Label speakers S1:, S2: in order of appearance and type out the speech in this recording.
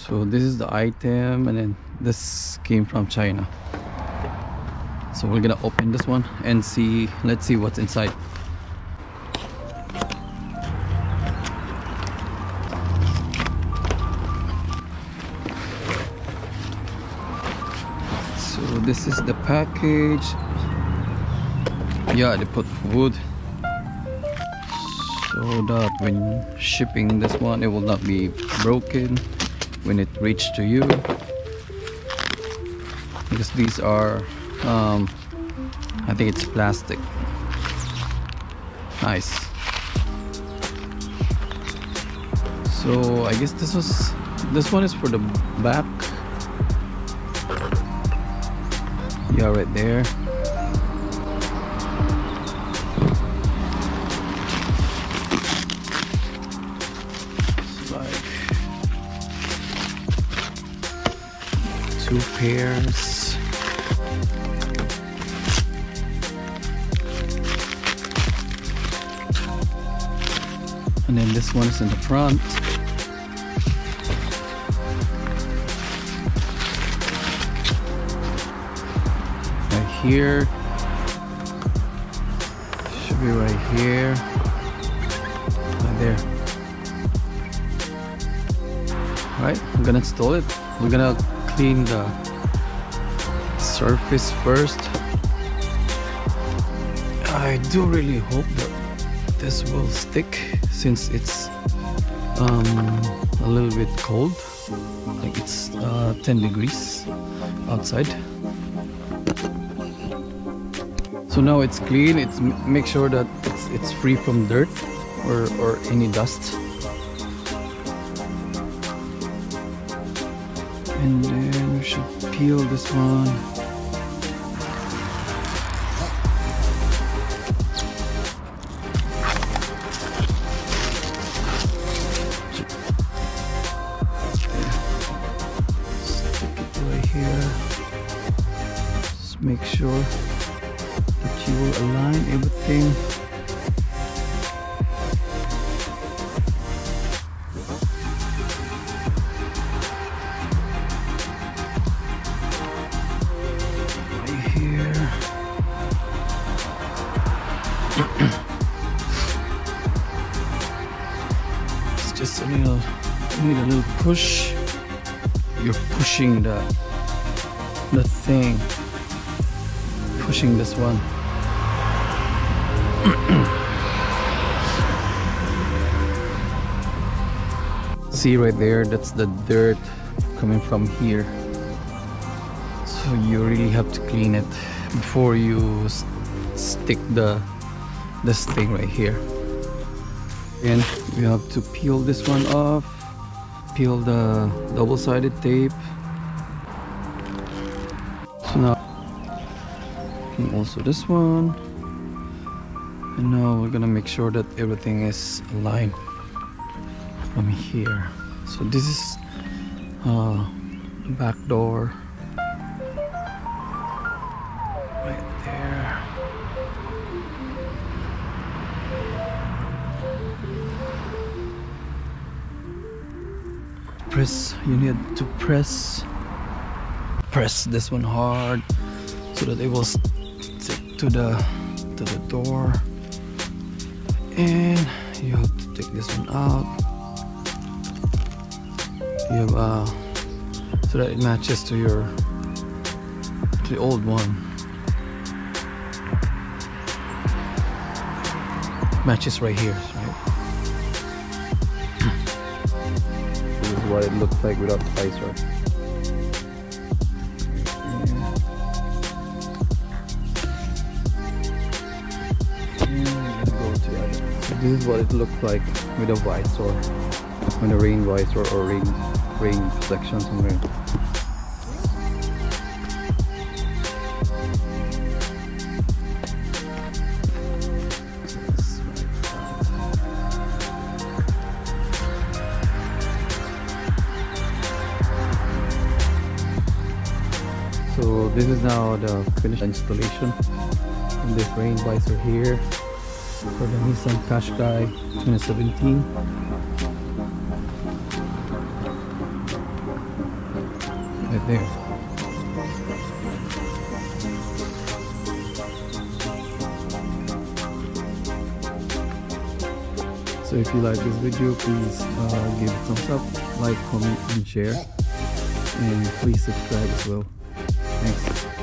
S1: So this is the item, and then this came from China. So we're gonna open this one and see, let's see what's inside. So this is the package. Yeah, they put wood so that when shipping this one, it will not be broken when it reaches to you, because these are I think it's plastic. Nice. So I guess this one is for the back. Yeah, right there. Two pairs. And then this one is in the front. Right here. Should be right here. Right there. Alright, I'm gonna install it. We're gonna clean the surface first. I do really hope that this will stick, since it's a little bit cold, like it's 10 degrees outside. So now it's clean. It's make sure that it's free from dirt or any dust. And then we should peel this one. Stick it right here. Just make sure that you will align everything. It's just a little, you need a little push. You're pushing the thing, pushing this one. See right there, that's the dirt coming from here. So you really have to clean it before you stick this thing right here. And we have to peel this one off, peel the double-sided tape. So now, and also this one. And now we're gonna make sure that everything is aligned from here. So this is back door. Right there. Press, you need to press this one hard so that it will stick to the door. And you have to take this one out. You have so that it matches to the old one. Matches right here, right? This is what it looks like without the visor. So this is what it looks like with a visor, with a rain visor or rain protection somewhere. So this is now the finished installation of this rain visor here for the Nissan Qashqai 2017. right there. So if you like this video, please give a thumbs up, like, comment and share, and please subscribe as well. Thanks.